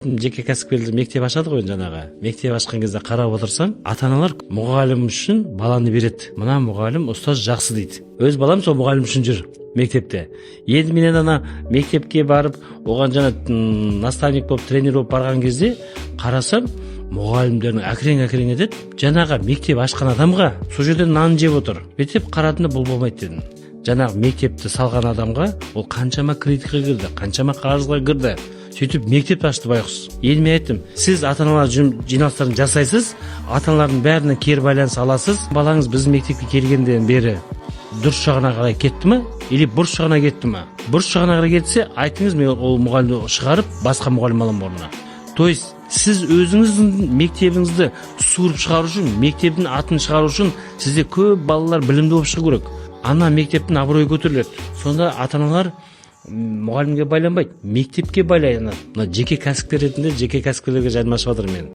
Жеке кәсіпкерлер мектеп ашады ғой жанагы. Мектеп ашқан кезде қарап отырсаң, ата-аналар мұғалім үшін баланы береді. Мына мұғалім ұстаз жақсы дейді. Өз балам сол мұғалім үшін жүр мектепте. Енді менен ана мектепке барып, оған жана наставник болып, тренер болып барған кезде қарасам, мұғалімдердің әкірен етеді. Жанаға мектеп ашқан адамға сол жерден нан жеп отыр. Бүйтіп қарадым да бұл болмайды дедім. Жанағы мектепті салған адамға ол қаншама кредитқа кірді, қаншама қарызға кірді. Сөйтіп мектеп ашты байқұс. Енді мен айттым, сіз ата-аналар жиналыстарын жасайсыз, ата-аналардың бәріне кері байланыс аласыз. Балаңыз біздің мектепке келгенден бері дұрыс жағына қарай кетті ме, или бұрыс жағына кетті ме? Бұрыс жағына қарай кетсе, айтыңыз, мен ол мұғалімді шығарып, басқа мұғалім аламын орнына. То есть сіз өзіңіздің мектебіңізді суырып шығару үшін, мектептің атын шығару үшін сізде көп балалар білімді болып шығу керек. Ана мектептің абыройы көтеріледі. Сонда ата-аналар мұғалімге байланбайды, мектепке байланады. Жеке кәсіпкер ретінде жеке кәсіпкерлерге жарнама ашып жатырмын мен.